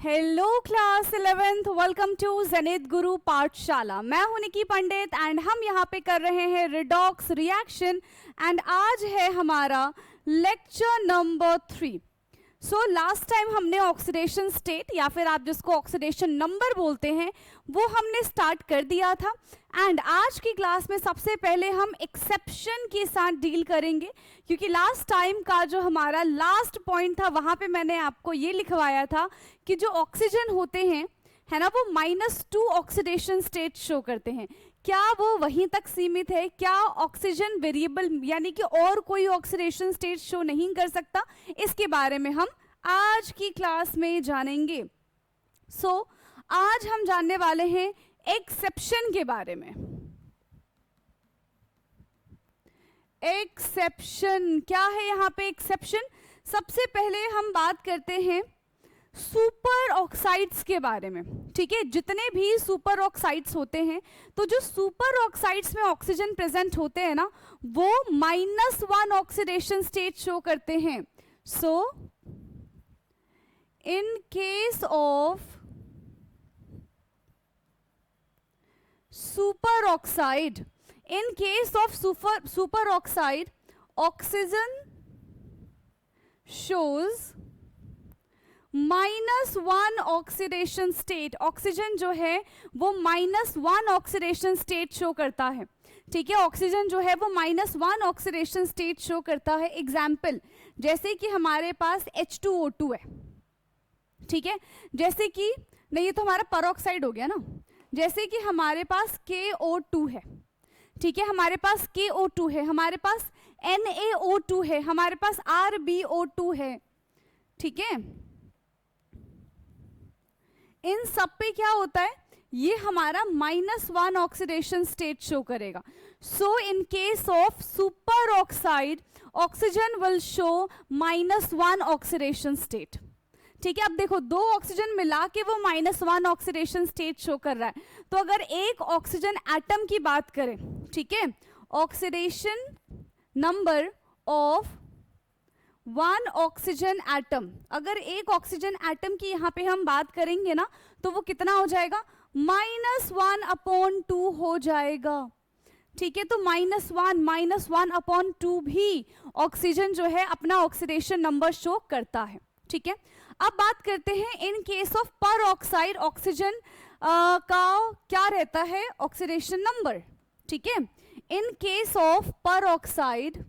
Hello class 11th, welcome to Zenith Guru Pathshala. मैं हूं निकी पंडित and हम यहाँ पे कर रहे हैं रिडॉक्स रिएक्शन एंड आज है हमारा lecture number 3। So last time हमने ऑक्सीडेशन स्टेट या फिर आप जिसको ऑक्सीडेशन नंबर बोलते हैं वो हमने स्टार्ट कर दिया था एंड आज की क्लास में सबसे पहले हम एक्सेप्शन के साथ डील करेंगे, क्योंकि लास्ट टाइम का जो हमारा लास्ट पॉइंट था वहाँ पे मैंने आपको ये लिखवाया था कि जो ऑक्सीजन होते हैं है ना, वो -2 ऑक्सीडेशन स्टेट शो करते हैं। क्या वो वहीं तक सीमित है? क्या ऑक्सीजन वेरिएबल यानी कि और कोई ऑक्सीडेशन स्टेट शो नहीं कर सकता? इसके बारे में हम आज की क्लास में जानेंगे। सो आज हम जानने वाले हैं एक्सेप्शन के बारे में। एक्सेप्शन क्या है यहाँ पे? एक्सेप्शन सबसे पहले हम बात करते हैं सुपर ऑक्साइड्स के बारे में। ठीक है, जितने भी सुपर ऑक्साइड्स होते हैं तो जो सुपर ऑक्साइड्स में ऑक्सीजन प्रेजेंट होते हैं ना, वो -1 ऑक्सीडेशन स्टेट शो करते हैं। So in case of superoxide, in case of superoxide, oxygen shows -1 oxidation state. Oxygen जो है वो -1 ऑक्सीडेशन स्टेट शो करता है। ठीक है, ऑक्सीजन जो है वो -1 ऑक्सीडेशन स्टेट शो करता है। एग्जाम्पल जैसे कि हमारे पास H2O2 है। ठीक है, जैसे कि नहीं, ये तो हमारा परऑक्साइड हो गया ना। जैसे कि हमारे पास KO2 है। ठीक है, हमारे पास KO2 है, हमारे पास NaO2 है, हमारे पास RbO2 है। ठीक है, इन सब पे क्या होता है, ये हमारा -1 ऑक्सीडेशन स्टेट शो करेगा। So in case of superoxide, oxygen will show -1 oxidation state. ठीक है, अब देखो दो ऑक्सीजन मिला के वो -1 ऑक्सीडेशन स्टेट शो कर रहा है। तो अगर एक ऑक्सीजन एटम की बात करें, ठीक है, oxidation number of 1 oxygen atom, अगर एक ऑक्सीजन एटम की यहाँ पे हम बात करेंगे ना, तो वो कितना हो जाएगा? -1/2 हो जाएगा। ठीक है, तो -1/2 भी ऑक्सीजन जो है अपना ऑक्सीडेशन नंबर शो करता है। ठीक है, अब बात करते हैं इन केस ऑफ पर ऑक्साइड, ऑक्सीजन का क्या रहता है? Oxidation number. ठीक है, इन केस ऑफ पर ऑक्साइड,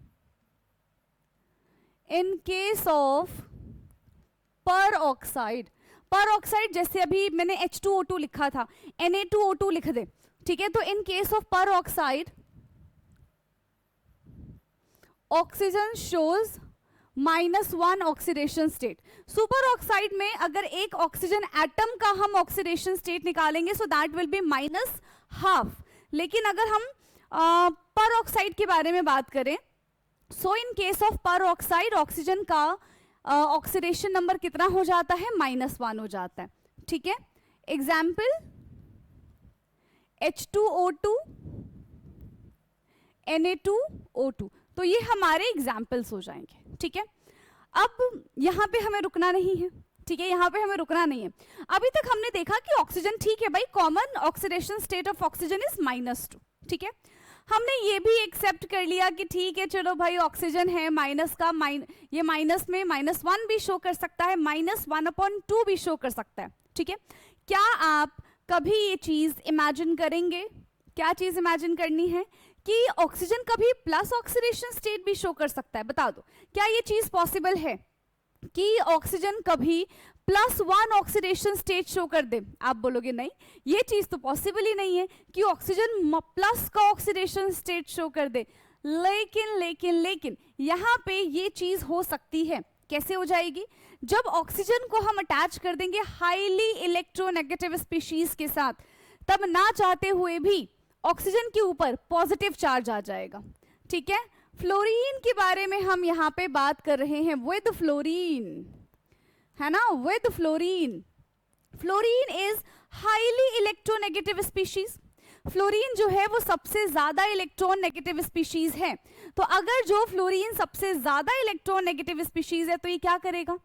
इन केस ऑफ पर ऑक्साइड, पर ऑक्साइड जैसे अभी मैंने H2O2 लिखा था, Na2O2 लिख दे। ठीक है, तो इन केस ऑफ पर oxide, oxygen shows -1 oxidation state. Super oxide में अगर एक ऑक्सीजन एटम का हम ऑक्सीडेशन स्टेट निकालेंगे सो दैट विल बी -1/2। लेकिन अगर हम पर ऑक्साइड के बारे में बात करें, सो इन केस ऑफ पर ऑक्साइड, ऑक्सीजन का ऑक्सीडेशन नंबर कितना हो जाता है? -1 हो जाता है। ठीक है, एग्जाम्पल H2O2, Na2O2, तो ये हमारे एग्जाम्पल्स हो जाएंगे। ठीक है, अब यहाँ पे हमें रुकना नहीं है। ठीक है, यहाँ पे हमें रुकना नहीं है। अभी तक हमने देखा कि ऑक्सीजन, ठीक है भाई, common oxidation state of oxygen is -2। ठीक है, हमने ये भी एक्सेप्ट कर लिया कि ठीक है चलो भाई, ऑक्सीजन है माइनस का, ये माइनस में -1 भी शो कर सकता है, -1/2 भी शो कर सकता है। ठीक है, क्या आप कभी ये चीज इमेजिन करेंगे? क्या चीज इमेजिन करनी है कि ऑक्सीजन कभी प्लस ऑक्सीडेशन स्टेट भी शो कर सकता है? बता दो, क्या ये चीज पॉसिबल है कि ऑक्सीजन कभी +1 ऑक्सीडेशन स्टेट शो कर दे? आप बोलोगे नहीं, ये चीज तो पॉसिबल ही नहीं है कि ऑक्सीजन प्लस का ऑक्सीडेशन स्टेट शो कर दे। लेकिन यहाँ पे ये चीज हो सकती है। कैसे हो जाएगी? जब ऑक्सीजन को हम अटैच कर देंगे हाईली इलेक्ट्रोनेगेटिव स्पीशीज के साथ, तब ना चाहते हुए भी ऑक्सीजन के ऊपर पॉजिटिव चार्ज आ जाएगा। ठीक है, फ्लोरीन के बारे में हम यहाँ पे बात कर रहे हैं। विद फ्लोरीन, है ना, with fluorine, fluorine is highly electronegative species. Fluorine जो है वो सबसे ज्यादा इलेक्ट्रॉन नेगेटिव स्पीशीज है। तो अगर जो फ्लोरीन सबसे ज्यादा इलेक्ट्रॉन नेगेटिव स्पीशीज है तो ये क्या करेगा?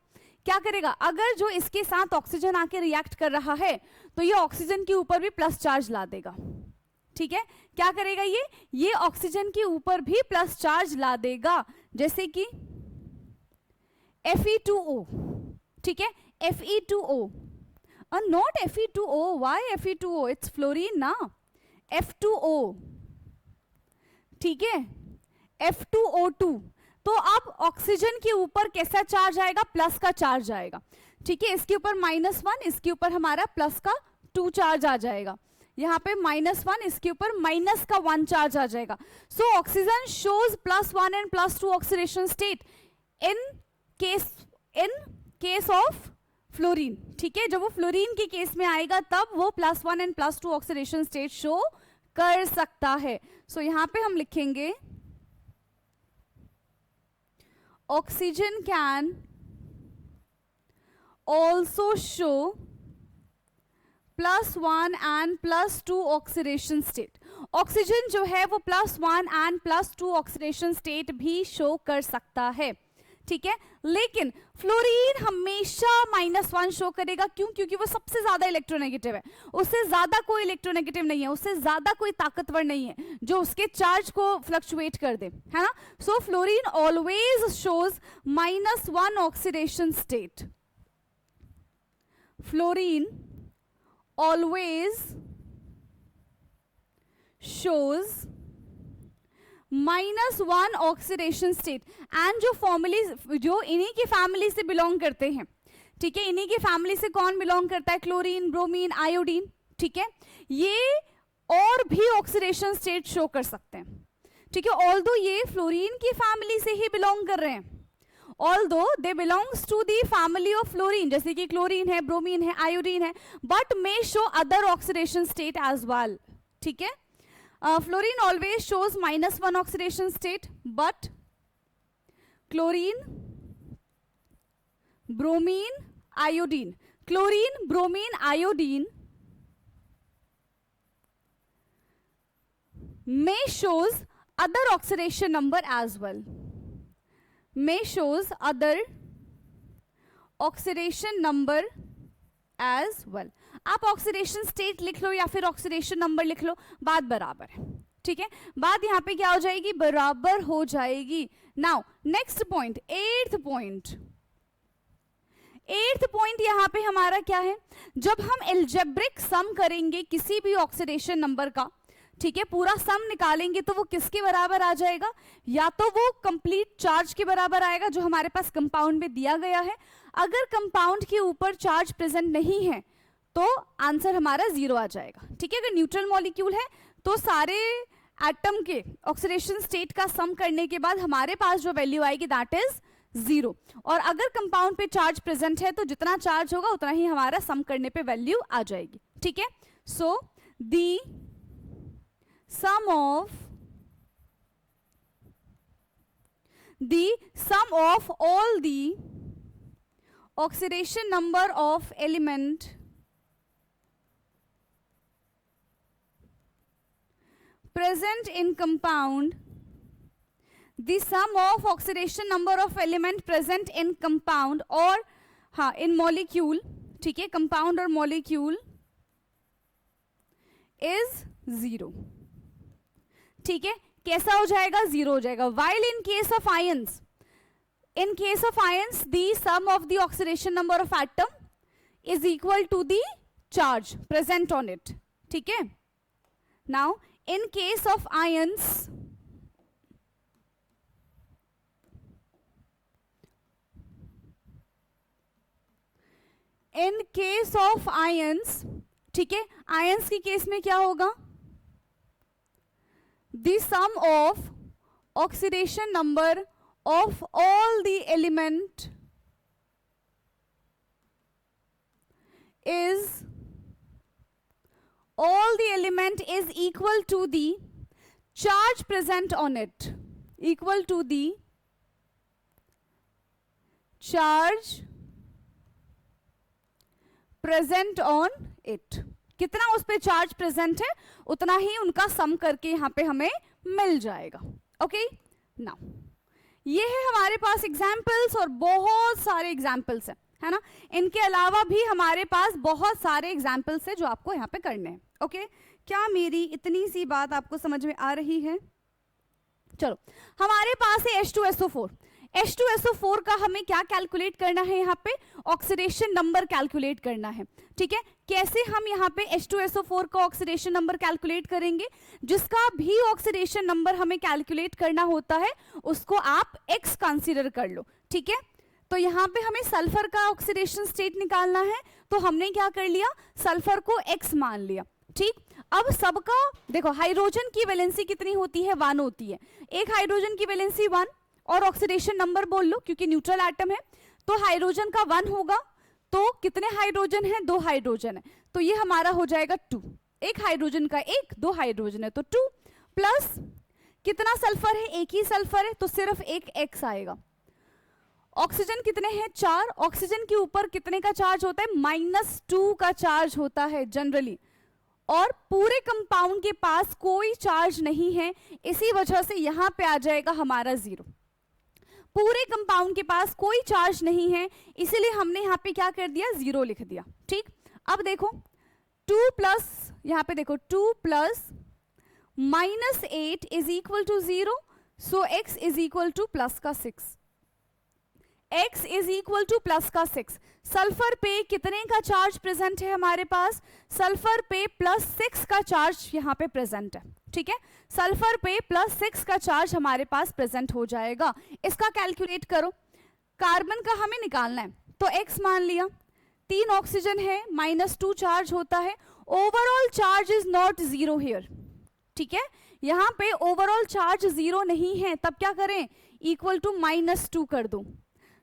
क्या करेगा, अगर जो इसके साथ ऑक्सीजन आके रिएक्ट कर रहा है तो ये ऑक्सीजन के ऊपर भी प्लस चार्ज ला देगा, ठीक है। क्या करेगा ये ऑक्सीजन के ऊपर भी प्लस चार्ज ला देगा, जैसे कि Fe2O, ठीक है, Fe2O, not Fe2O, why Fe2O, it's fluorine ना, F2O, ठीक है, F2O2। तो अब ऑक्सीजन के ऊपर कैसा चार्ज आएगा, प्लस का चार्ज आएगा, ठीक है। इसके ऊपर -1, इसके ऊपर हमारा प्लस का 2 चार्ज आ जाएगा, यहाँ पे -1, इसके ऊपर माइनस का 1 चार्ज आ जाएगा। So oxygen shows +1 and +2 oxidation state in case of fluorine, ठीक है। जब वो फ्लोरीन के केस में आएगा तब वो +1 एंड +2 ऑक्सीडेशन स्टेट शो कर सकता है। सो यहाँ पे हम लिखेंगे oxygen can also show +1 and +2 oxidation state. Oxygen जो है वो +1 एंड +2 ऑक्सीडेशन स्टेट भी शो कर सकता है, ठीक है। लेकिन फ्लोरीन हमेशा -1 शो करेगा, क्यों, क्योंकि वो सबसे ज्यादा इलेक्ट्रोनेगेटिव है, उससे ज्यादा कोई इलेक्ट्रोनेगेटिव नहीं है, उससे ज्यादा कोई ताकतवर नहीं है जो उसके चार्ज को फ्लक्चुएट कर दे, है ना। So fluorine always shows -1 oxidation state. फ्लोरीन always shows -1 oxidation state. And जो फॉर्मुलीज जो इन्हीं की फैमिली से बिलोंग करते हैं, ठीक है, इन्हीं की फैमिली से कौन बिलोंग करता है, क्लोरीन, ब्रोमीन, आयोडीन, ठीक है, ये और भी ऑक्सीडेशन स्टेट शो कर सकते हैं, ठीक है। ऑल्दो ये फ्लोरीन की फैमिली से ही बिलोंग कर रहे हैं, although they belongs to the family of fluorine, जैसे कि क्लोरीन है, ब्रोमीन है, आयोडीन है, but may show other oxidation state as well, ठीक है। Fluorine always shows -1 oxidation state, but chlorine, bromine, iodine, chlorine, bromine, iodine may shows other oxidation number as well, may shows other oxidation number as well। आप oxidation state लिख लो या फिर oxidation number लिख लो, बात बराबर है, ठीक है। बात यहाँ पे क्या हो जाएगी, बराबर हो जाएगी। Now next point, 8th point यहाँ पे हमारा क्या है, जब हम एल्जेब्रिक सम करेंगे किसी भी ऑक्सीडेशन नंबर का, ठीक है, पूरा सम निकालेंगे तो वो किसके बराबर आ जाएगा, या तो वो कंप्लीट चार्ज के बराबर आएगा जो हमारे पास कंपाउंड में दिया गया है। अगर कंपाउंड के ऊपर चार्ज प्रेजेंट नहीं है तो आंसर हमारा 0 आ जाएगा, ठीक है। अगर न्यूट्रल मॉलिक्यूल है तो सारे एटम के ऑक्सीडेशन स्टेट का सम करने के बाद हमारे पास जो वैल्यू आएगी दैट इज 0। और अगर कंपाउंड पे चार्ज प्रेजेंट है तो जितना चार्ज होगा उतना ही हमारा सम करने पे वैल्यू आ जाएगी, ठीक है। सो दी sum of all the oxidation number of element present in compound, the sum of oxidation number of element present in compound or in molecule, ठीक है, compound और molecule is 0, ठीक है। कैसा हो जाएगा, 0 हो जाएगा। While in case of ions, the sum of the oxidation number of atom is equal to the charge present on it, ठीक है। Now in case of ions, ठीक है, आयंस के केस में क्या होगा, the sum of oxidation number of all the element is equal to the charge present on it, equal to the charge present on it। कितना उस पे charge present है उतना ही उनका सम करके यहाँ पे हमें मिल जाएगा, ओके। नाउ ये है हमारे पास एग्जाम्पल्स और बहुत सारे एग्जाम्पल्स हैं, है ना। इनके अलावा भी हमारे पास बहुत सारे एग्जाम्पल्स है जो आपको यहाँ पे करने हैं। ओके, क्या मेरी इतनी सी बात आपको समझ में आ रही है? चलो, हमारे पास है H2SO4। H2SO4 का हमें क्या कैलकुलेट करना है? यहाँ पे ऑक्सीडेशन नंबर कैलकुलेट करना है। ठीक है, कैसे हम यहाँ पे H2SO4 का ऑक्सीडेशन नंबर कैलकुलेट करेंगे? जिसका भी ऑक्सीडेशन नंबर हमें कैलकुलेट करना होता है उसको आप X कंसीडर कर लो। ठीक है, तो यहाँ पे हमें सल्फर का ऑक्सीडेशन स्टेट निकालना है, तो हमने क्या कर लिया, सल्फर को X मान लिया। ठीक, अब सबका देखो, हाइड्रोजन की वैलेंसी कितनी होती है? 1 होती है। एक हाइड्रोजन की वैलेंसी 1 और ऑक्सीडेशन नंबर बोल लो क्योंकि न्यूट्रल एटम है, तो हाइड्रोजन का 1 होगा। तो कितने हाइड्रोजन है? 2 हाइड्रोजन है, तो ये हमारा हो जाएगा 2। एक हाइड्रोजन का 1, 2 हाइड्रोजन है तो 2, प्लस कितना सल्फर है? एक ही सल्फर है तो सिर्फ एक X आएगा। ऑक्सीजन कितने हैं? 4। ऑक्सीजन के ऊपर कितने का चार्ज होता है? -2 का चार्ज होता है जनरली, और पूरे कंपाउंड के पास कोई चार्ज नहीं है, इसी वजह से यहां पे आ जाएगा हमारा 0। पूरे कंपाउंड के पास कोई चार्ज नहीं है, इसीलिए हमने यहाँ पे क्या कर दिया? 0 लिख दिया। ठीक, अब देखो 2 प्लस, यहाँ पे देखो 2 plus -8 is equal to 0, so X is equal to plus का 6। X is equal to plus का 6। सल्फर पे कितने का चार्ज प्रेजेंट है हमारे पास? सल्फर पे +6 का चार्ज यहाँ पे प्रेजेंट है। ठीक है, सल्फर पे +6 का चार्ज हमारे पास प्रेजेंट हो जाएगा। इसका कैलकुलेट करो। कार्बन का हमें निकालना है, तो X मान लिया। 3 ऑक्सीजन है, -2 चार्ज होता है। Overall charge is not 0 here. ठीक है, यहाँ पे ओवरऑल चार्ज 0 नहीं है, तब क्या करें? इक्वल टू -2 कर दो।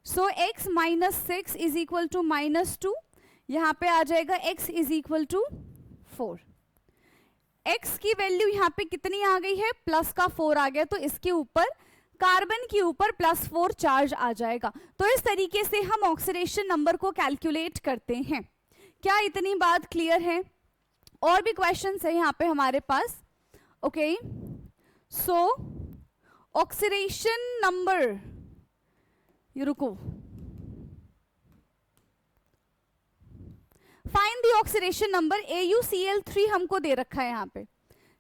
So X -6 is equal to -2, यहाँ पे आ जाएगा X is equal to 4। X की वैल्यू यहाँ पे कितनी आ गई है? प्लस का 4 आ गया, तो इसके ऊपर कार्बन के ऊपर +4 चार्ज आ जाएगा। तो इस तरीके से हम ऑक्सीडेशन नंबर को कैलकुलेट करते हैं। क्या इतनी बात क्लियर है? और भी क्वेश्चंस है यहाँ पे हमारे पास। ओके, सो ऑक्सीडेशन नंबर, ये रुको, find the oxidation number. AuCl3 हमको दे रखा है यहाँ पे।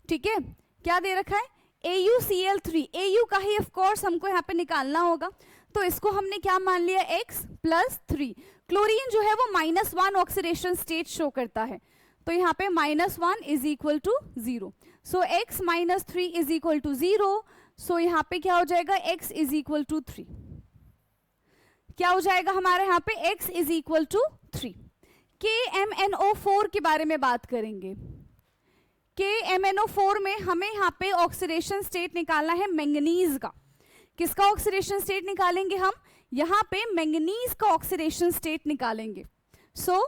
ठीक है, क्या दे रखा है? AuCl3। Au का ही ऑफ कोर्स हमको यहाँ पे निकालना होगा, तो इसको हमने क्या मान लिया? X + 3। क्लोरीन जो है वो -1 ऑक्सीडेशन स्टेट शो करता है, तो यहाँ पे -1 is equal to 0। So X - 3 is equal to 0। So यहाँ पे क्या हो जाएगा? X is equal to 3। क्या हो जाएगा हमारे यहाँ पे? X is equal to 3। KMnO4 के बारे में बात करेंगे। KMnO4 में हमें यहाँ पे ऑक्सीडेशन स्टेट निकालना है मैंगनीज का। किसका ऑक्सीडेशन स्टेट निकालेंगे हम? यहाँ पे मैंगनीज का ऑक्सीडेशन स्टेट निकालेंगे। सो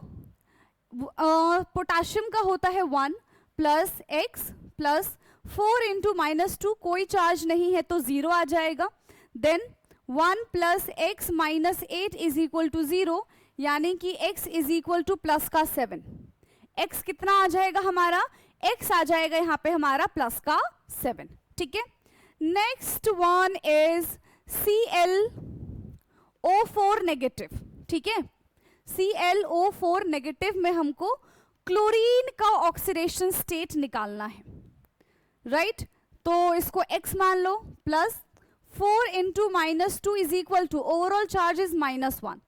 पोटाशियम का होता है 1 + X + 4 × -2, कोई चार्ज नहीं है तो 0 आ जाएगा। Then 1 + X - 8 is equal to 0, यानी कि X is equal to plus का 7। X कितना आ जाएगा हमारा? X आ जाएगा यहाँ पे हमारा प्लस का 7। ठीक है, next one is ClO4 negative. ठीक है, ClO4 नेगेटिव में हमको क्लोरीन का ऑक्सीडेशन स्टेट निकालना है, राइट? तो इसको X मान लो, plus 4 × -2 is equal to, overall charge is -1,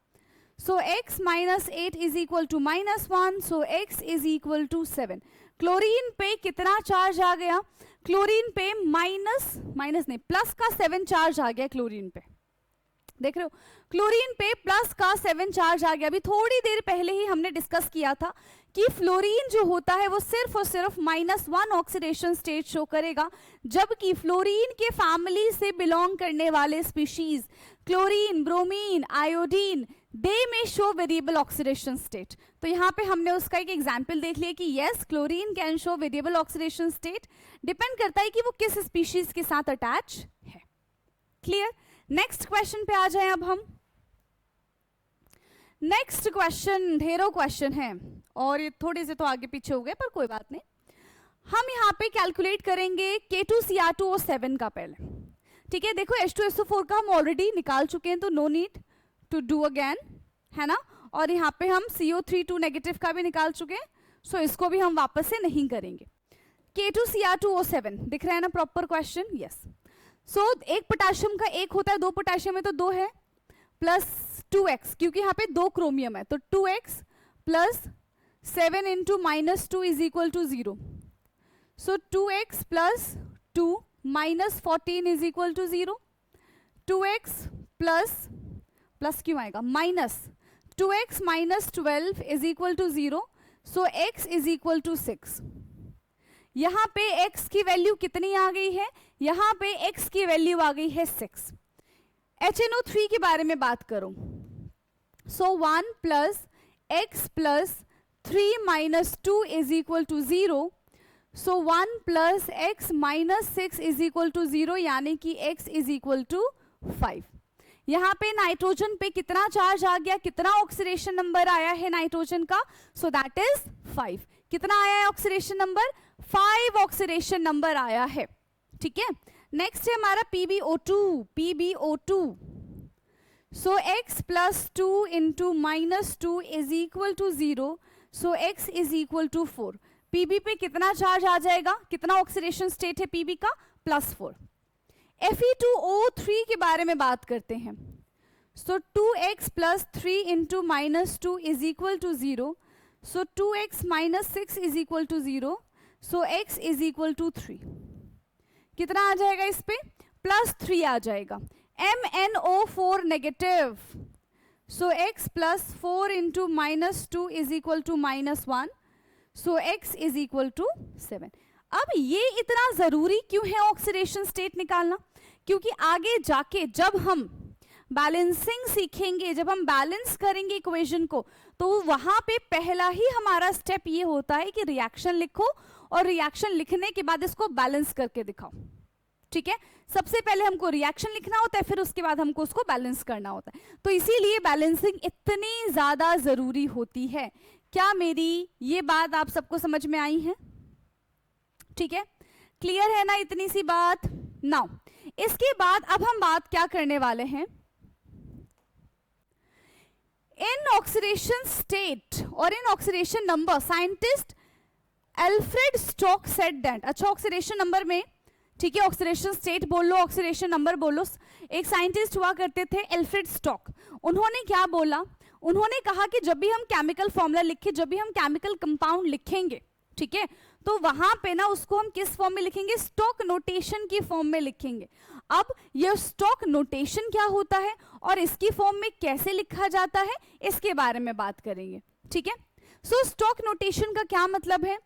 so X - 8 is equal to -1, so X is equal to 7। Chlorine पे कितना चार्ज आ गया? क्लोरीन पे प्लस का 7 चार्ज आ गया क्लोरीन पे। देख रहे हो, क्लोरीन पे प्लस का 7 चार्ज आ गया। अभी थोड़ी देर पहले ही हमने डिस्कस किया था कि फ्लोरीन जो होता है वो सिर्फ और सिर्फ -1 ऑक्सीडेशन स्टेट शो करेगा, जबकि फ्लोरीन के फैमिली से बिलोंग करने वाले स्पीशीज क्लोरीन, ब्रोमीन, आयोडीन, दे में शो वेरिएबल ऑक्सीडेशन स्टेट। तो यहाँ पे हमने उसका एक एग्जाम्पल देख लिया कि yes, chlorine can show variable oxidation state. Depend करता है कि वो किस स्पीशीज के साथ अटैच है। क्लियर? नेक्स्ट क्वेश्चन पे आ जाए अब हम। नेक्स्ट क्वेश्चन, ढेरों क्वेश्चन है और ये थोड़े से तो आगे पीछे हो गए, पर कोई बात नहीं। हम यहाँ पे कैलकुलेट करेंगे K2Cr2O7 का पहले। ठीक है, देखो H2SO4 का हम ऑलरेडी निकाल चुके हैं, तो no need to do again, है ना। और यहाँ पे हम CO3 नेगेटिव का भी निकाल चुके हैं, सो इसको भी हम वापस से नहीं करेंगे। K2Cr2O7 दिख रहा है ना प्रॉपर क्वेश्चन? यस। सो एक पोटेशियम का एक होता है, दो पोटेशियम है तो दो है, प्लस 2x, क्योंकि यहाँ पे दो क्रोमियम है तो 2x plus 7 into minus 2 is equal to 0। So 2x plus 2 minus 14 is equal to 0। 2x plus क्यों आएगा, minus 2x minus 12 is equal to 0। So x is equal to 6। यहाँ पे x की वैल्यू कितनी आ गई है, यहाँ पे x की वैल्यू आ गई है 6। HNO3 के बारे में बात करूं, so 1 plus x plus 3 minus 2 is equal to 0। So 1 plus x minus 6 is equal to 0, यानी कि x इज इक्वल टू 5। यहाँ पे नाइट्रोजन पे कितना चार्ज आ गया, कितना ऑक्सीडेशन नंबर आया है नाइट्रोजन का, सो दैट इज 5। कितना आया है ऑक्सीडेशन नंबर, 5 ऑक्सीडेशन नंबर आया है। ठीक है, नेक्स्ट है हमारा PbO2। So x plus 2 into minus 2 is equal to 0। So x is equal to 4। Pb पे कितना चार्ज आ जाएगा, कितना ऑक्सीडेशन स्टेट है Pb का, प्लस 4। Fe2O3 के बारे में बात करते हैं। So 2x plus 3 into minus 2 is equal to 0। So 2x minus 6 is equal to 0। So x is equal to 3। कितना आ जाएगा इस पे, प्लस 3 आ जाएगा। MnO4 negative. So x plus 4 into minus 2 is equal to minus 1। So x is equal to 7। अब ये इतना जरूरी क्यों है ऑक्सीडेशन स्टेट निकालना, क्योंकि आगे जाके जब हम बैलेंसिंग सीखेंगे, जब हम बैलेंस करेंगे इक्वेशन को, तो वहां पे पहला ही हमारा स्टेप ये होता है कि रिएक्शन लिखो और रिएक्शन लिखने के बाद इसको बैलेंस करके दिखाओ। ठीक है, सबसे पहले हमको रिएक्शन लिखना होता है, फिर उसके बाद हमको उसको बैलेंस करना होता है। तो इसीलिए बैलेंसिंग इतनी ज्यादा जरूरी होती है। क्या मेरी ये बात आप सबको समझ में आई है? ठीक है, क्लियर है ना इतनी सी बात? नाउ इसके बाद अब हम बात क्या करने वाले हैं, इन ऑक्सीडेशन स्टेट और इन oxidation number scientist Alfred Stock said that. अच्छा, ऑक्सीडेशन नंबर में, ठीक है, ऑक्सीडेशन स्टेट बोल लो, ऑक्सीडेशन नंबर बोलो। एक साइंटिस्ट हुआ करते थे एल्फ्रेड स्टोक। उन्होंने क्या बोला, उन्होंने कहा कि जब भी हम केमिकल फॉर्मूला लिखें, जब भी हम केमिकल कंपाउंड लिखेंगे, ठीक है, तो वहां पे ना उसको हम किस फॉर्म में लिखेंगे, स्टोक नोटेशन की फॉर्म में लिखेंगे। अब ये स्टोक नोटेशन क्या होता है और इसकी फॉर्म में कैसे लिखा जाता है, इसके बारे में बात करेंगे। ठीक है, सो स्टोक नोटेशन का क्या मतलब है,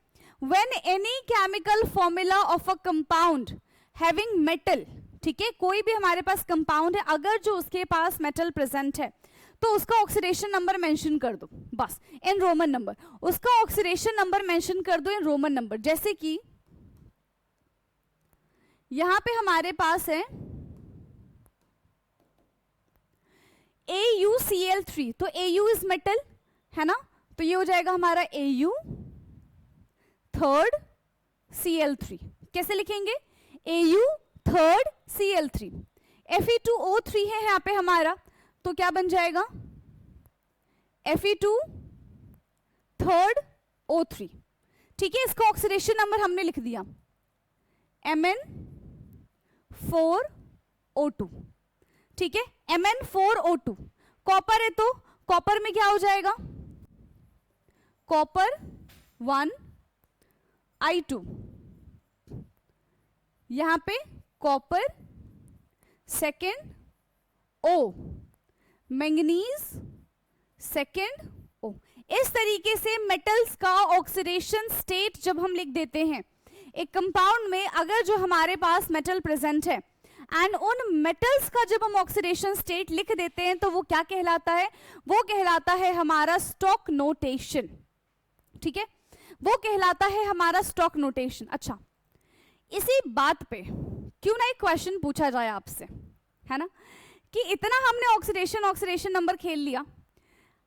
when any chemical formula of a compound having metal, ठीक है, कोई भी हमारे पास कंपाउंड है, अगर जो उसके पास मेटल प्रेजेंट है तो उसका ऑक्सीडेशन नंबर मेंशन कर दो, बस इन रोमन नंबर। उसका ऑक्सीडेशन नंबर मेंशन कर दो इन रोमन नंबर। जैसे कि यहां पे हमारे पास है AuCl3, तो Au इज मेटल है ना, तो ये हो जाएगा हमारा Au थर्ड Cl3। कैसे लिखेंगे, Au थर्ड Cl3। Fe2O3 है यहाँ पे हमारा, तो क्या बन जाएगा, Fe2 थर्ड O3। ठीक है, इसका ऑक्सीडेशन नंबर हमने लिख दिया Mn4O2। ठीक है, Mn4O2। कॉपर है तो कॉपर में क्या हो जाएगा, कॉपर 1 I2, यहां पे copper second O, manganese second O। इस तरीके से मेटल्स का ऑक्सीडेशन स्टेट जब हम लिख देते हैं एक कंपाउंड में, अगर जो हमारे पास मेटल प्रेजेंट है एंड उन मेटल्स का जब हम ऑक्सीडेशन स्टेट लिख देते हैं तो वो क्या कहलाता है, वो कहलाता है हमारा स्टोक नोटेशन। ठीक है, वो कहलाता है हमारा स्टोक नोटेशन। अच्छा, इसी बात पे क्यों ना एक क्वेश्चन पूछा जाए आपसे, है ना, कि इतना हमने ऑक्सीडेशन नंबर खेल लिया,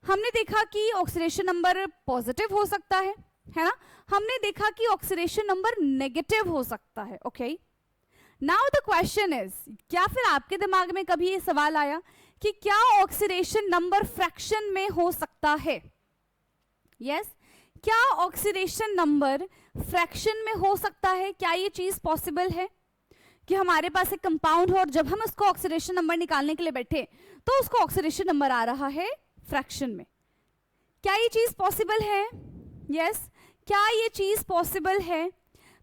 हमने देखा कि ऑक्सीडेशन नंबर पॉजिटिव हो सकता है ना, हमने देखा कि ऑक्सीडेशन नंबर नेगेटिव हो सकता है। Okay, now the question is, क्या फिर आपके दिमाग में कभी ये सवाल आया कि क्या ऑक्सीडेशन नंबर फ्रैक्शन में हो सकता है? यस, क्या ऑक्सीडेशन नंबर फ्रैक्शन में हो सकता है? क्या ये चीज पॉसिबल है कि हमारे पास एक कंपाउंड हो और जब हम उसको ऑक्सीडेशन नंबर निकालने के लिए बैठे तो उसको ऑक्सीडेशन नंबर आ रहा है फ्रैक्शन में? क्या ये चीज पॉसिबल है? यस, क्या ये चीज पॉसिबल है?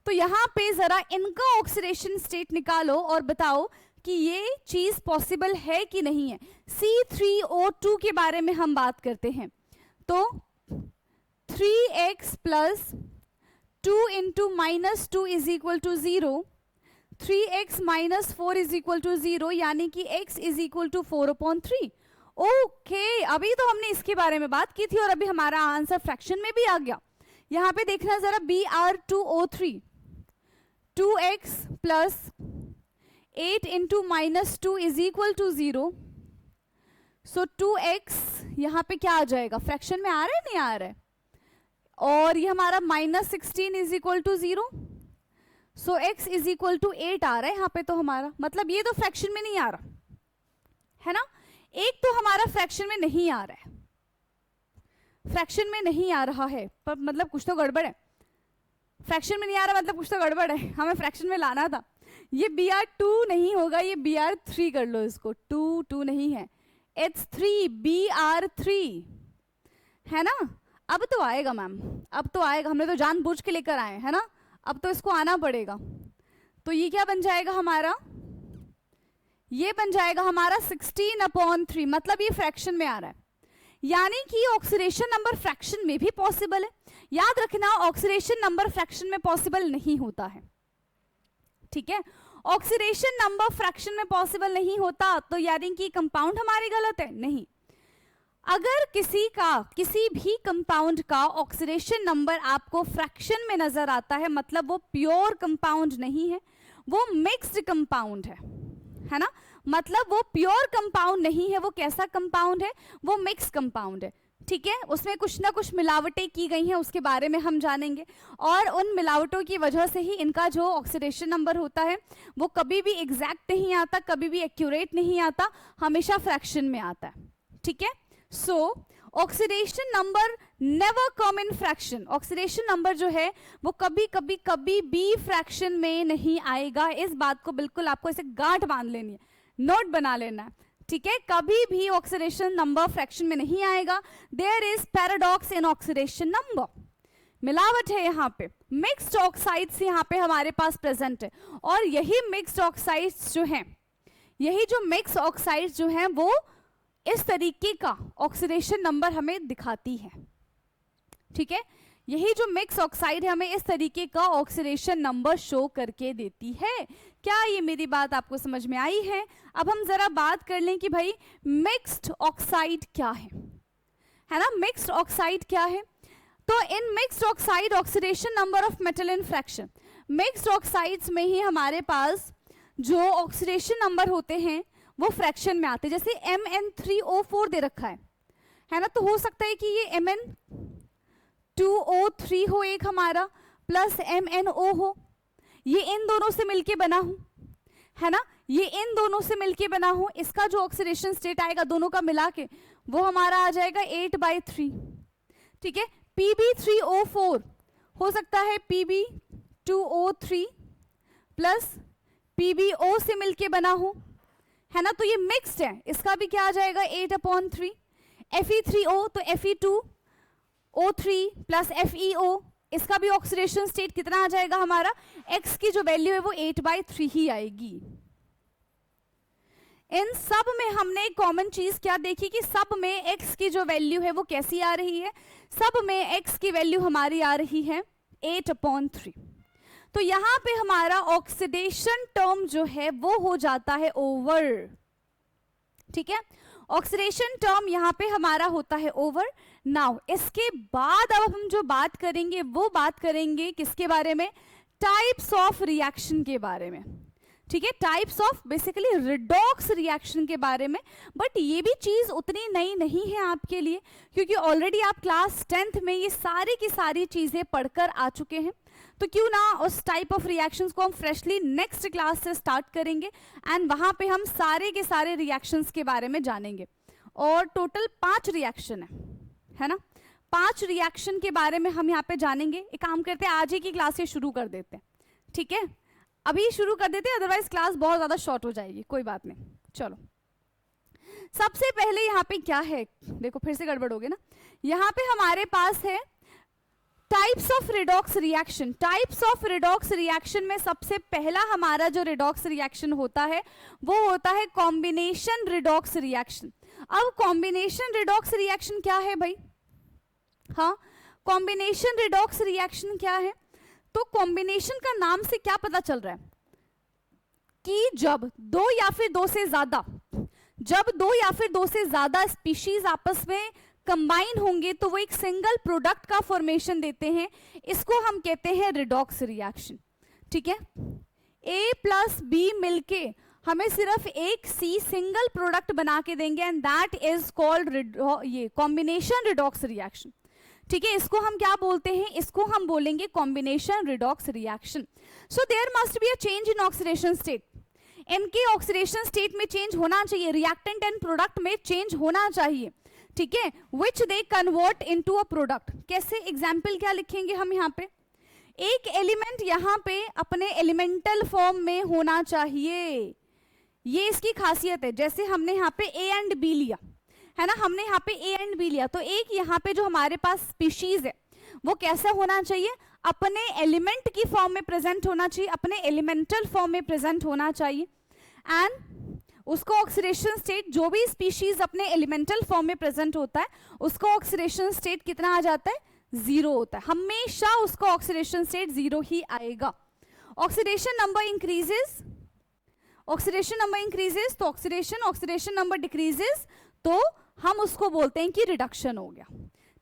तो यहां पे जरा इनका ऑक्सीडेशन स्टेट निकालो और बताओ कि ये चीज पॉसिबल है कि नहीं है। C3O2 के बारे में हम बात करते हैं, तो 3x plus 2 into minus 2 is equal to 0, 3x minus 4 is equal to 0, यानी कि x is equal to 4/3। Okay, अभी तो हमने इसके बारे में बात की थी और अभी हमारा आंसर फ्रैक्शन में भी आ गया। यहां पे देखना जरा, Br2O3, 2x plus 8 into minus 2 is equal to 0, so 2x यहां पे क्या आ जाएगा? फ्रैक्शन में आ रहा है, नहीं आ रहा है? और ये हमारा minus 16 is equal to 0, so x is equal to 8 आ रहा है यहाँ पे, तो हमारा मतलब ये तो फ्रैक्शन में नहीं आ रहा है ना, एक तो हमारा फ्रैक्शन में नहीं आ रहा है, फ्रैक्शन में नहीं आ रहा है, पर मतलब कुछ तो गड़बड़ है। फ्रैक्शन में नहीं आ रहा मतलब कुछ तो गड़बड़ है, हमें फ्रैक्शन में लाना था। ये Br2 नहीं होगा, ये Br3 कर लो इसको, 2 नहीं है, it's 3, Br3 है ना। अब तो आएगा मैम, अब तो आएगा, हमने तो जानबूझ के लेकर आए है ना, अब तो इसको आना पड़ेगा। तो ये क्या बन जाएगा हमारा? ये बन जाएगा हमारा 16/3, मतलब ये फ्रैक्शन में आ रहा है, यानी कि ऑक्सीडेशन नंबर फ्रैक्शन में भी पॉसिबल है। याद रखना, ऑक्सीडेशन नंबर फ्रैक्शन में पॉसिबल नहीं होता है, ठीक है। ऑक्सीडेशन नंबर फ्रैक्शन में पॉसिबल नहीं होता तो यानी कि कंपाउंड हमारे गलत है? नहीं। अगर किसी भी कंपाउंड का ऑक्सीडेशन नंबर आपको फ्रैक्शन में नजर आता है, मतलब वो प्योर कंपाउंड नहीं है, वो मिक्स्ड कंपाउंड है ना, मतलब वो प्योर कंपाउंड नहीं है, वो कैसा कंपाउंड है? वो मिक्स कंपाउंड है, ठीक है। उसमें कुछ ना कुछ मिलावटें की गई हैं, उसके बारे में हम जानेंगे, और उन मिलावटों की वजह से ही इनका जो ऑक्सीडेशन नंबर होता है वो कभी भी एग्जैक्ट नहीं आता, कभी भी एक्यूरेट नहीं आता, हमेशा फ्रैक्शन में आता है, ठीक है। सो oxidation number never come in fraction, oxidation number जो है वो कभी भी फ्रैक्शन में नहीं आएगा। इस बात को बिल्कुल आपको ऐसे गांठ बांध लेनी है, नोट बना लेना है, ठीक है। कभी भी ऑक्सीडेशन नंबर फ्रैक्शन में नहीं आएगा। There is paradox in oxidation number, मिलावट है यहाँ पे, मिक्स्ड ऑक्साइड्स यहाँ पे हमारे पास प्रेजेंट है, और यही मिक्स्ड ऑक्साइड्स जो हैं, यही जो मिक्स ऑक्साइड्स जो हैं वो इस तरीके का ऑक्सीडेशन नंबर हमें दिखाती है, ठीक है। यही जो मिक्स ऑक्साइड है हमें इस तरीके का ऑक्सीडेशन नंबर शो करके देती है। क्या ये मेरी बात आपको समझ में आई है? अब हम जरा बात कर लें कि भाई मिक्स्ड ऑक्साइड क्या है ना, मिक्स्ड ऑक्साइड क्या है। तो in mixed oxide oxidation number of metal in fraction, mixed oxides में ही हमारे पास जो ऑक्सीडेशन नंबर होते हैं वो फ्रैक्शन में आते हैं। जैसे Mn3O4 दे रखा है ना, तो हो सकता है कि ये Mn2O3 हो एक हमारा, प्लस MnO हो, ये इन दोनों से मिलके बना हो, है ना, ये इन दोनों से मिलके बना हो, इसका जो ऑक्सीडेशन स्टेट आएगा दोनों का मिला के वो हमारा आ जाएगा 8/3, ठीक है। Pb3O4 हो सकता है Pb2O3 प्लस PbO से मिलके बना हो, है ना, तो ये मिक्स्ड है, इसका भी क्या आ जाएगा 8/3। Fe3O तो Fe2O3 प्लस FeO, इसका भी ऑक्सीडेशन स्टेट कितना आ जाएगा हमारा, X की जो वैल्यू है वो 8/3 ही आएगी। इन सब में हमने कॉमन चीज क्या देखी कि सब में X की जो वैल्यू है वो कैसी आ रही है, सब में X की वैल्यू हमारी आ रही है 8/3। तो यहां पे हमारा ऑक्सीडेशन टर्म जो है वो हो जाता है ओवर, ठीक है। ऑक्सीडेशन टर्म यहां पे हमारा होता है ओवर। नाउ इसके बाद अब हम जो बात करेंगे वो बात करेंगे किसके बारे में, टाइप्स ऑफ रिएक्शन के बारे में, ठीक है, types of basically redox reaction के बारे में। बट ये भी चीज उतनी नई नहीं है आपके लिए, क्योंकि ऑलरेडी आप क्लास 10th में ये सारी की सारी चीजें पढ़कर आ चुके हैं। तो क्यों ना उस टाइप ऑफ रिएक्शंस को हम फ्रेशली नेक्स्ट क्लास से स्टार्ट करेंगे एंड वहां पे हम सारे के सारे रिएक्शंस के बारे में जानेंगे। और टोटल 5 रिएक्शन है ना, 5 रिएक्शन के बारे में हम यहाँ पे जानेंगे। एक काम करते हैं, आज ही की क्लास से शुरू कर देते हैं, ठीक है, अभी शुरू कर देते हैं, अदरवाइज क्लास बहुत ज्यादा शॉर्ट हो जाएगी। कोई बात नहीं, चलो सबसे पहले यहाँ पे क्या है, देखो फिर से गड़बड़ हो गई ना। यहाँ पे हमारे पास है types of redox reaction. Types of redox reaction में सबसे पहला हमारा जो रिडॉक्स रिएक्शन होता है वो होता है कॉम्बिनेशन रिडॉक्स रिएक्शन। अब कॉम्बिनेशन रिडॉक्स रिएक्शन क्या है भाई? हाँ, कॉम्बिनेशन रिडॉक्स रिएक्शन क्या है? तो कॉम्बिनेशन का नाम से क्या पता चल रहा है कि जब दो या फिर दो से ज्यादा स्पीशीज आपस में कंबाइन होंगे तो वो एक सिंगल प्रोडक्ट का फॉर्मेशन देते हैं, इसको हम कहते हैं रिडॉक्स रिएक्शन। ठीक है, A प्लस बी मिलके हमें सिर्फ एक C सिंगल प्रोडक्ट बना के देंगे एंड दैट इज कॉल्ड ये कॉम्बिनेशन रिडॉक्स रिएक्शन। ठीक है, इसको हम क्या बोलते हैं? इसको हम बोलेंगे combination redox reaction. So there must be a change in oxidation state. इनके ऑक्सीडेशन स्टेट में चेंज होना चाहिए, रिएक्टेंट एंड प्रोडक्ट में चेंज होना चाहिए। ठीक है, which they convert into a product. कैसे? एग्जाम्पल क्या लिखेंगे हम यहाँ पे? एक एलिमेंट यहाँ पे अपने एलिमेंटल फॉर्म में होना चाहिए, ये इसकी खासियत है। जैसे हमने यहाँ पे A एंड B लिया है ना, हमने यहाँ पे A एंड B लिया, तो एक यहाँ पे जो हमारे पास स्पीशीज है वो कैसा होना चाहिए? अपने एलिमेंट की फॉर्म में प्रेजेंट होना चाहिए, अपने एलिमेंटल फॉर्म में प्रेजेंट होना चाहिए। एंड उसको ऑक्सीडेशन स्टेट, जो भी स्पीशीज अपने एलिमेंटल फॉर्म में प्रेजेंट होता है उसको ऑक्सीडेशन स्टेट कितना आ जाता है? 0 होता है। हमेशा उसको ऑक्सीडेशन स्टेट 0 ही आएगा। ऑक्सीडेशन नंबर इंक्रीजेस तो ऑक्सीडेशन नंबर डिक्रीजेस तो हम उसको बोलते हैं कि रिडक्शन हो गया।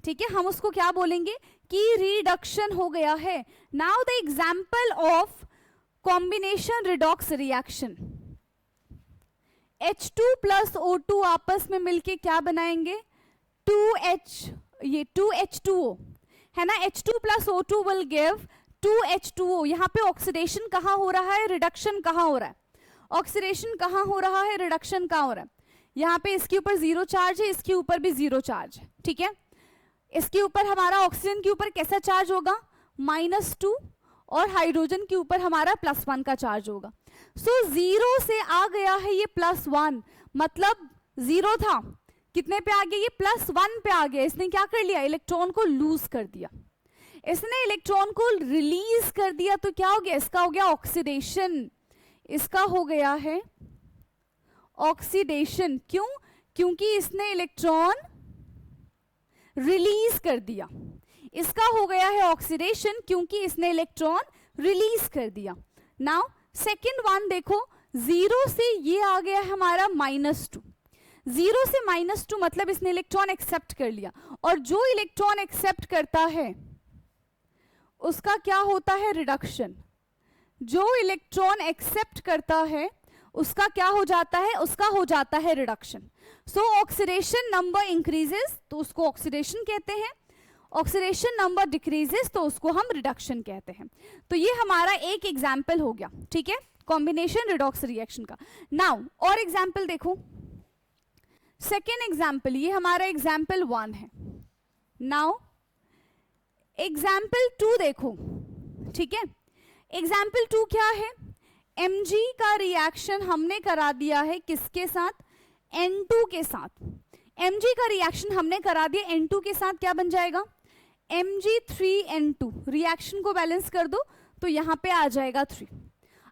ठीक है, हम उसको क्या बोलेंगे? कि रिडक्शन हो गया है। Now the example of combination redox reaction, H2 plus O2 आपस में मिलके क्या बनाएंगे? 2H2O है ना, H2 plus O2 will give 2H2O। यहाँ पे ऑक्सीडेशन कहाँ हो रहा है, रिडक्शन कहाँ हो रहा है? ऑक्सीडेशन कहाँ हो रहा है, रिडक्शन कहाँ हो रहा है? यहाँ पे इसके ऊपर 0 चार्ज है, इसके ऊपर भी 0 चार्ज है। ठीक है, इसके ऊपर हमारा ऑक्सीजन के ऊपर कैसा चार्ज होगा? -2, और हाइड्रोजन के ऊपर हमारा +1 का चार्ज होगा। सो 0 से आ गया है ये +1, मतलब 0 था, कितने पे आ गया? ये +1 पे आ गया। इसने क्या कर लिया? इलेक्ट्रॉन को लूज कर दिया, इसने इलेक्ट्रॉन को रिलीज कर दिया। तो क्या हो गया? इसका हो गया ऑक्सीडेशन, इसका हो गया है ऑक्सीडेशन। क्यों? क्योंकि इसने इलेक्ट्रॉन रिलीज कर दिया। इसका हो गया है ऑक्सीडेशन क्योंकि इसने इलेक्ट्रॉन रिलीज कर दिया। नाउ सेकेंड वन देखो, 0 से ये आ गया है हमारा -2। 0 से -2 मतलब इसने इलेक्ट्रॉन एक्सेप्ट कर लिया, और जो इलेक्ट्रॉन एक्सेप्ट करता है उसका क्या होता है? रिडक्शन। जो इलेक्ट्रॉन एक्सेप्ट करता है उसका क्या हो जाता है? उसका हो जाता है रिडक्शन। सो ऑक्सीडेशन नंबर इंक्रीजेस तो उसको ऑक्सीडेशन कहते हैं, ऑक्सीडेशन नंबर डिक्रीजेस तो उसको हम रिडक्शन कहते हैं। तो ये हमारा एक एग्जाम्पल हो गया। ठीक है, कॉम्बिनेशन रिडॉक्स रिएक्शन का। नाउ और एग्जाम्पल देखो, सेकेंड एग्जाम्पल, ये हमारा एग्जाम्पल 1 है। नाउ एग्जाम्पल 2 देखो। ठीक है, एग्जाम्पल 2 क्या है? Mg का रिएक्शन हमने करा दिया है किसके साथ? N2 के साथ। Mg का रिएक्शन हमने करा दिया N2 के साथ, क्या बन जाएगा? Mg3N2। रिएक्शन को बैलेंस कर दो तो यहां पे आ जाएगा 3।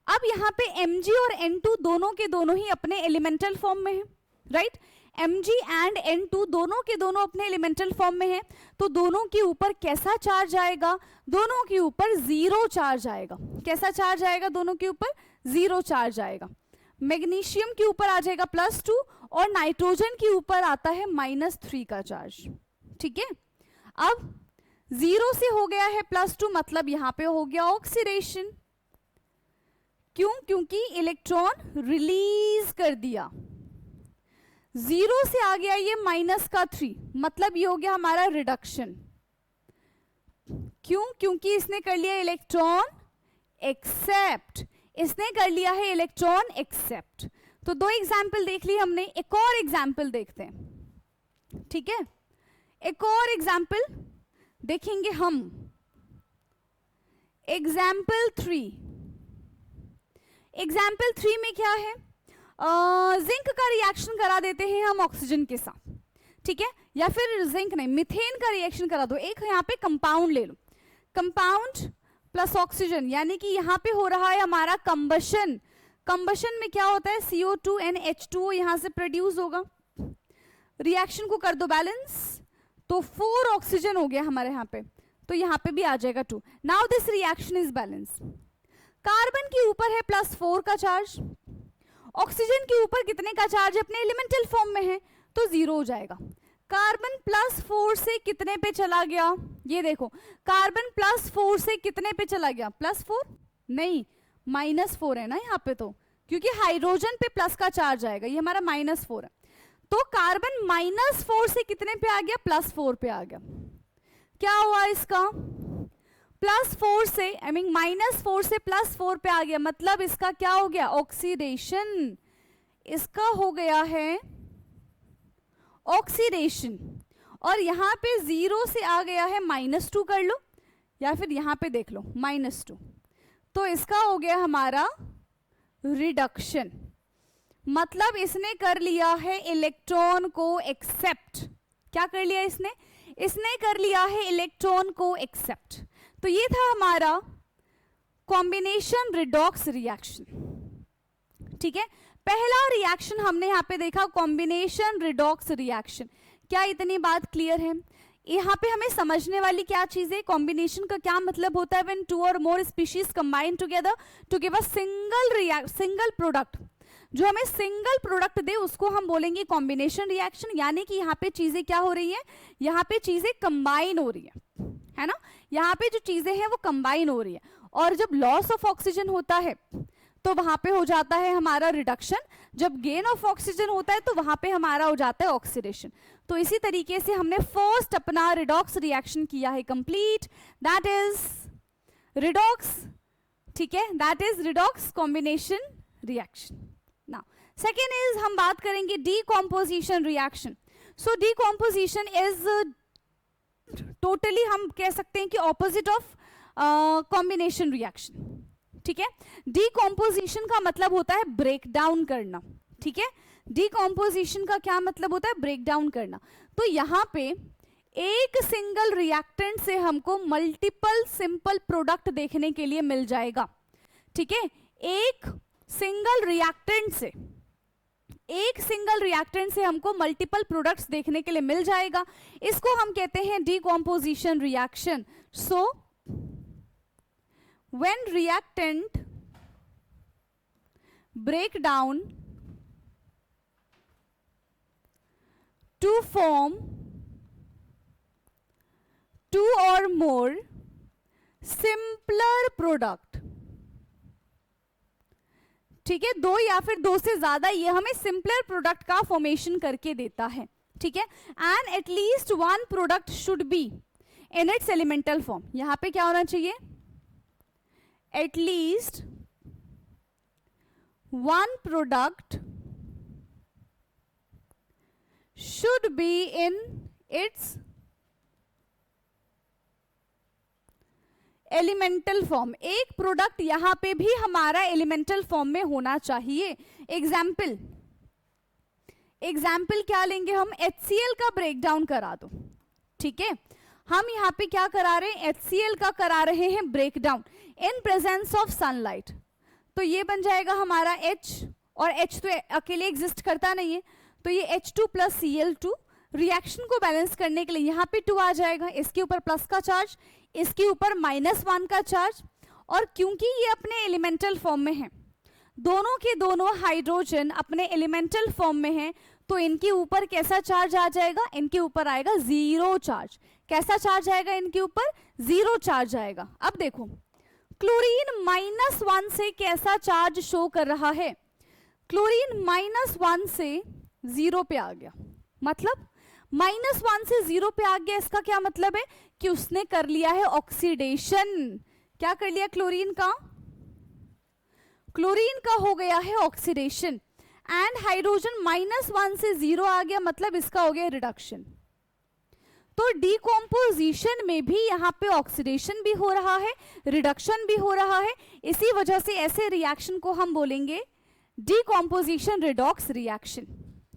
अब यहां पे Mg और N2 दोनों के दोनों ही अपने एलिमेंटल फॉर्म में है, राइट? Mg एंड N2 दोनों के दोनों अपने एलिमेंटल फॉर्म में है, तो दोनों के ऊपर कैसा चार्ज आएगा? दोनों के ऊपर 0 चार्ज आएगा। कैसा चार्ज आएगा? दोनों के ऊपर 0 चार्ज आएगा। मैग्नीशियम के ऊपर आ जाएगा +2 और नाइट्रोजन के ऊपर आता है -3 का चार्ज। ठीक है, अब 0 से हो गया है +2 मतलब यहां पे हो गया ऑक्सीडेशन। क्यों? क्योंकि इलेक्ट्रॉन रिलीज कर दिया। 0 से आ गया ये -3 मतलब ये हो गया हमारा रिडक्शन। क्यों? क्योंकि इसने कर लिया इलेक्ट्रॉन एक्सेप्ट, इसने कर लिया है इलेक्ट्रॉन एक्सेप्ट। तो 2 एग्जाम्पल देख ली हमने, एक और एग्जाम्पल देखते हैं, ठीक है? एक और एग्जाम्पल देखेंगे हम, एग्जाम्पल 3। एग्जाम्पल 3 में क्या है? जिंक का रिएक्शन करा देते हैं हम ऑक्सीजन के साथ, ठीक है? या फिर जिंक नहीं, मीथेन का रिएक्शन करा दो। एक यहाँ पे कंपाउंड ले लो, कंपाउंड प्लस ऑक्सीजन, यानी कि यहाँ पे हो रहा है हमारा कंबशन। कंबशन में क्या होता है? CO2 and H2O यहाँ से प्रोड्यूस होगा। रिएक्शन को कर दो बैलेंस, तो 4 ऑक्सीजन हो गया हमारे यहाँ पे, तो यहाँ पे भी आ जाएगा 2। Now this reaction is balance. Carbon के ऊपर है +4 का चार्ज, ऑक्सीजन के ऊपर कितने का चार्ज अपने एलिमेंटल फॉर्म में है, तो 0 हो जाएगा। कार्बन +4 से कितने पे चला गया? ये देखो, कार्बन +4 से कितने पे चला गया? +4 नहीं, -4 है ना यहाँ पे, तो क्योंकि हाइड्रोजन पे प्लस का चार्ज आएगा, ये हमारा -4 है। तो कार्बन -4 से कितने पे आ गया? +4 पे आ गया। क्या हुआ इसका? +4 से -4 से +4 पे आ गया, मतलब इसका क्या हो गया? ऑक्सीडेशन। इसका हो गया है ऑक्सीडेशन। और यहाँ पे 0 से आ गया है -2 कर लो, या फिर यहाँ पे देख लो -2, तो इसका हो गया हमारा रिडक्शन। मतलब इसने कर लिया है इलेक्ट्रॉन को एक्सेप्ट। क्या कर लिया इसने? इसने कर लिया है इलेक्ट्रॉन को एक्सेप्ट। तो ये था हमारा कॉम्बिनेशन रिडॉक्स रिएक्शन, ठीक है? पहला रिएक्शन हमने यहाँ पे देखा, कॉम्बिनेशन रिडॉक्स रिएक्शन। क्या इतनी बात क्लियर है? यहाँ पे हमें समझने वाली क्या चीज है? कॉम्बिनेशन का क्या मतलब होता है? व्हेन 2 और more species combine together to give a single product. जो हमें सिंगल प्रोडक्ट दे उसको हम बोलेंगे कॉम्बिनेशन रिएक्शन। यानी कि यहाँ पे चीजें क्या हो रही है? यहाँ पे चीजें कंबाइन हो रही है ना? यहाँ पे जो चीजें हैं वो कंबाइन हो रही है। और जब लॉस ऑफ ऑक्सीजन होता है तो वहां पे हो जाता है हमारा रिडक्शन, जब गेन ऑफ ऑक्सीजन होता है तो वहां पे हमारा हो जाता है ऑक्सीडेशन। तो इसी तरीके से हमने फर्स्ट अपना रिडॉक्स रिएक्शन किया है कंप्लीट, दैट इज रिडॉक्स, ठीक है? That is redox combination reaction. Now second is हम बात करेंगे decomposition reaction. So decomposition is totally हम कह सकते हैं कि ऑपोजिट ऑफ कॉम्बिनेशन रिएक्शन, ठीक है? डीकॉम्पोजिशन का मतलब होता है ब्रेक डाउन करना, ठीक है? डीकॉम्पोजिशन का क्या मतलब होता है? ब्रेक डाउन करना। तो यहाँ पे एक सिंगल रिएक्टेंट से हमको मल्टीपल सिंपल प्रोडक्ट देखने के लिए मिल जाएगा, ठीक है? एक सिंगल रिएक्टेंट से हमको मल्टीपल प्रोडक्ट्स देखने के लिए मिल जाएगा। इसको हम कहते हैं decomposition reaction. So when reactant break down to form 2 or more simpler product, ठीक है? 2 या फिर 2 से ज्यादा, ये हमें सिंपलर प्रोडक्ट का फॉर्मेशन करके देता है, ठीक है? And at least 1 product should be in its elemental form. यहां पे क्या होना चाहिए? At least 1 product should be in its elemental form। एक प्रोडक्ट यहां पे भी हमारा एलिमेंटल फॉर्म में होना चाहिए। एग्जाम्पल क्या लेंगे हम? HCl का ब्रेक डाउन करा दो, ठीक है? हम यहाँ पे क्या करा रहे हैं? HCl का करा रहे हैं break down in presence of sunlight. तो ये बन जाएगा हमारा H, और H तो अकेले एग्जिस्ट करता नहीं है, तो ये H2 + Cl2। रिएक्शन को बैलेंस करने के लिए यहाँ पे 2 आ जाएगा, इसके ऊपर प्लस का चार्ज, इसके ऊपर -1 का चार्ज। और क्योंकि ये अपने एलिमेंटल फॉर्म में है, दोनों के दोनों हाइड्रोजन अपने एलिमेंटल फॉर्म में है, तो इनके ऊपर कैसा चार्ज आ जाएगा? इनके ऊपर आएगा 0 चार्ज। कैसा चार्ज आएगा इनके ऊपर? 0 चार्ज आएगा। अब देखो क्लोरीन -1 से कैसा चार्ज शो कर रहा है? क्लोरीन -1 से 0 पे आ गया, मतलब -1 से 0 पे आ गया, इसका क्या मतलब है कि उसने कर लिया है ऑक्सीडेशन। क्या कर लिया क्लोरीन का? क्लोरीन का हो गया है ऑक्सीडेशन। एंड हाइड्रोजन -1 से 0 आ गया, मतलब इसका हो गया रिडक्शन। तो डीकॉम्पोजिशन में भी यहाँ पे ऑक्सीडेशन भी हो रहा है, रिडक्शन भी हो रहा है। इसी वजह से ऐसे रिएक्शन को हम बोलेंगे डीकॉम्पोजिशन रिडॉक्स रिएक्शन।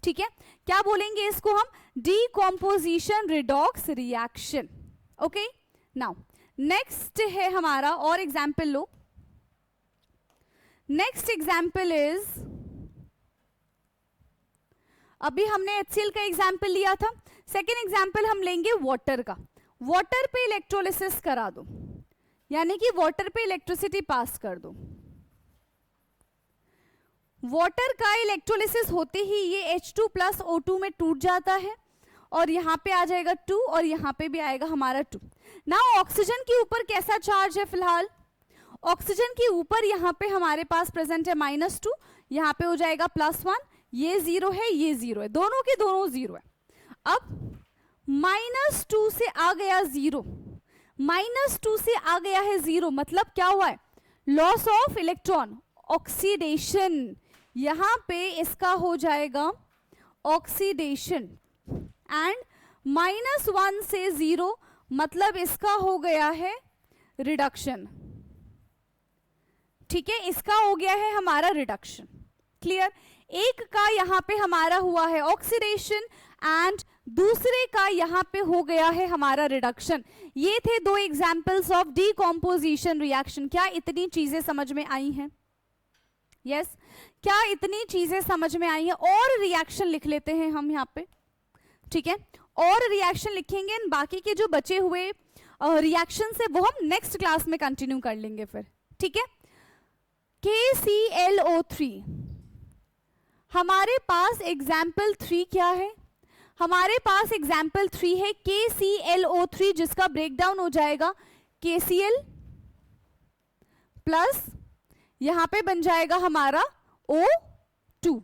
ठीक है, क्या बोलेंगे इसको हम? Decomposition redox reaction. Okay, now next है हमारा, और example low. Next example is, अभी हमने HCl का एग्जाम्पल लिया था, सेकेंड एग्जाम्पल हम लेंगे वाटर का। वाटर पे इलेक्ट्रोलिसिस करा दो, यानी कि वाटर पे इलेक्ट्रिसिटी पास कर दो। वाटर का इलेक्ट्रोलिसिस होते ही ये H2 प्लस O2 में टूट जाता है, और यहाँ पे आ जाएगा 2 और यहाँ पे भी आएगा हमारा 2। नाउ ऑक्सीजन के ऊपर कैसा चार्ज है फिलहाल? ऑक्सीजन के ऊपर यहाँ पे हमारे पास प्रेजेंट है -2, यहाँ पे हो जाएगा +1, ये 0 है, ये 0 है, दोनों के दोनों 0 है। अब -2 से आ गया 0, -2 से आ गया है 0, मतलब क्या हुआ है? Loss of electron, oxidation. यहां पे इसका हो जाएगा ऑक्सीडेशन। एंड -1 से 0 मतलब इसका हो गया है रिडक्शन। ठीक है, इसका हो गया है हमारा रिडक्शन। क्लियर? एक का यहां पे हमारा हुआ है ऑक्सीडेशन एंड दूसरे का यहां पे हो गया है हमारा रिडक्शन। ये थे दो एग्जांपल्स ऑफ डीकॉम्पोजिशन रिएक्शन। क्या इतनी चीजें समझ में आई हैं? यस, क्या इतनी चीजें समझ में आई हैं? और रिएक्शन लिख लेते हैं हम यहाँ पे। ठीक है, और रिएक्शन लिखेंगे, बाकी के जो बचे हुए रिएक्शन है वो हम नेक्स्ट क्लास में कंटिन्यू कर लेंगे फिर। ठीक है, KClO3, हमारे पास एग्जाम्पल 3 क्या है? हमारे पास एग्जाम्पल 3 है KClO3, जिसका ब्रेकडाउन हो जाएगा KCl प्लस यहां पे बन जाएगा हमारा O2,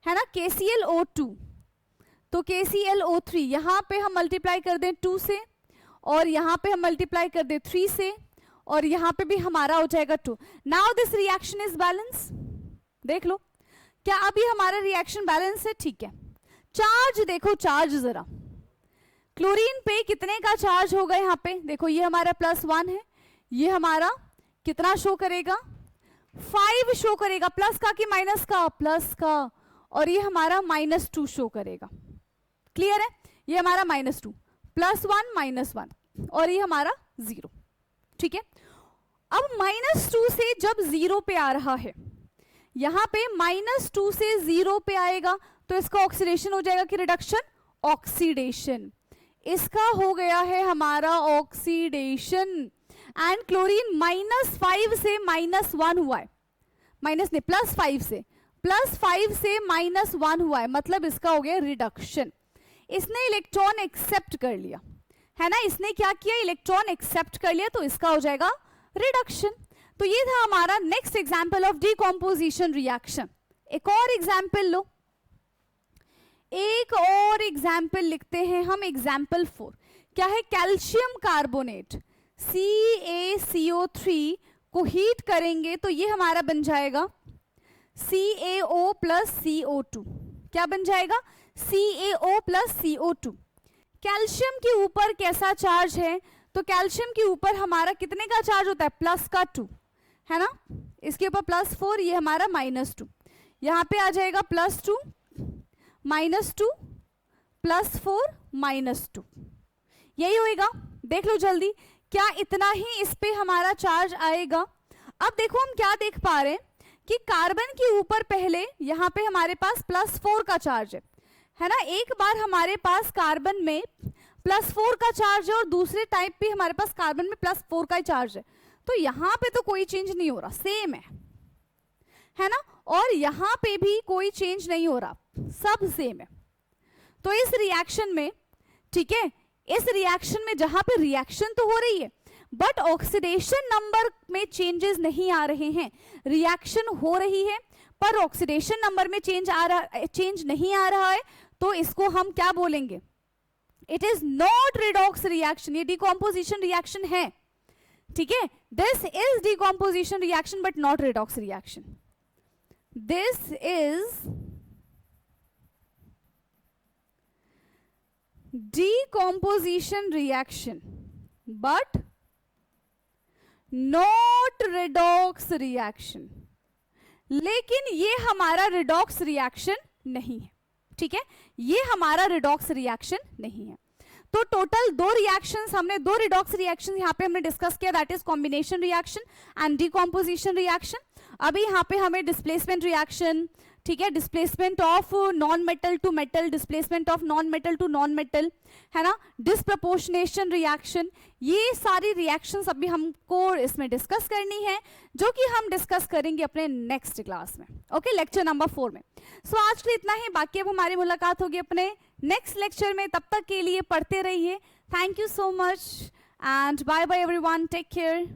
है ना, KClO2। तो KClO3 यहां पे हम मल्टीप्लाई कर दें 2 से, और यहां पे हम मल्टीप्लाई कर दें 3 से, और यहां पे भी हमारा हो जाएगा 2। Now this reaction is balance. देख लो, क्या अभी हमारा रिएक्शन बैलेंस है? ठीक है। चार्ज देखो, चार्ज जरा क्लोरीन पे कितने का चार्ज होगा? यहाँ पे देखो, ये हमारा +1 है, ये हमारा कितना शो करेगा? 5 शो करेगा। प्लस का कि माइनस का? प्लस का। और ये हमारा -2 शो करेगा। क्लियर है? ये हमारा -2, +1 -1, और ये हमारा 0। ठीक है, अब -2 से जब 0 पे आ रहा है, यहां पे -2 से 0 पे आएगा, तो इसका ऑक्सीडेशन हो जाएगा कि रिडक्शन? ऑक्सीडेशन। इसका हो गया है हमारा ऑक्सीडेशन। एंड क्लोरीन -5 से -1 हुआ है, माइनस नहीं, +5 से -1 हुआ है, मतलब इसका हो गया रिडक्शन। इसने इलेक्ट्रॉन एक्सेप्ट कर लिया, है ना, इसने क्या किया? इलेक्ट्रॉन एक्सेप्ट कर लिया, तो इसका हो जाएगा रिडक्शन। तो ये था हमारा next example of decomposition reaction. एक और एग्जाम्पल लो, एक और एग्जाम्पल लिखते हैं हम, एग्जाम्पल 4। क्या है? कैल्शियम कार्बोनेट CaCO3 को हीट करेंगे तो ये हमारा बन जाएगा CaO प्लस CO2। क्या बन जाएगा? CaO plus CO2। कैल्शियम के ऊपर कैसा चार्ज है? तो कैल्शियम के ऊपर हमारा कितने का चार्ज होता है? प्लस का 2, है ना, इसके ऊपर +4, ये हमारा -2। यहाँ पे आ जाएगा +2 -2 +4 -2, यही होएगा। देख लो जल्दी, क्या इतना ही इस पे हमारा चार्ज आएगा? अब देखो हम क्या देख पा रहे हैं कि कार्बन के ऊपर पहले यहाँ पे हमारे पास +4 का चार्ज है ना। एक बार हमारे पास कार्बन में +4 का चार्ज है और दूसरे टाइप पे हमारे पास कार्बन में +4 का ही चार्ज है, तो यहाँ पे तो कोई चेंज नहीं हो रहा, सेम है ना, और यहाँ पे भी कोई चेंज नहीं हो रहा, सब सेम है। तो इस रिएक्शन में, ठीक है, इस रिएक्शन में जहां पे रिएक्शन तो हो रही है बट ऑक्सीडेशन नंबर में चेंजेस नहीं आ रहे हैं। रिएक्शन हो रही है पर ऑक्सीडेशन नंबर में चेंज नहीं आ रहा है, तो इसको हम क्या बोलेंगे? It is not redox reaction, ये डिकॉम्पोजिशन रिएक्शन है, ठीक है। This is decomposition reaction but not redox reaction. This is decomposition reaction but not redox reaction, लेकिन ये हमारा रिडॉक्स रिएक्शन नहीं है, ठीक है, ये हमारा रिडॉक्स रिएक्शन नहीं है। तो टोटल दो रिएक्शंस हमने, दो रिडॉक्स रिएक्शन यहाँ पे हमने डिस्कस किया, that is combination reaction and decomposition reaction. अभी यहाँ पे हमें डिस्प्लेसमेंट रिएक्शन, ठीक है, displacement of non metal to metal, displacement of non metal to non metal, है ना, डिस्प्रपोर्शनेशन रिएक्शन, ये सारी रिएक्शंस अभी हमको इसमें डिस्कस करनी है, जो कि हम डिस्कस करेंगे अपने नेक्स्ट क्लास में, ओके, लेक्चर नंबर 4 में। सो आज के लिए इतना ही, बाकी अब हमारी मुलाकात होगी अपने नेक्स्ट लेक्चर में, तब तक के लिए पढ़ते रहिए। Thank you so much and bye bye everyone, take care.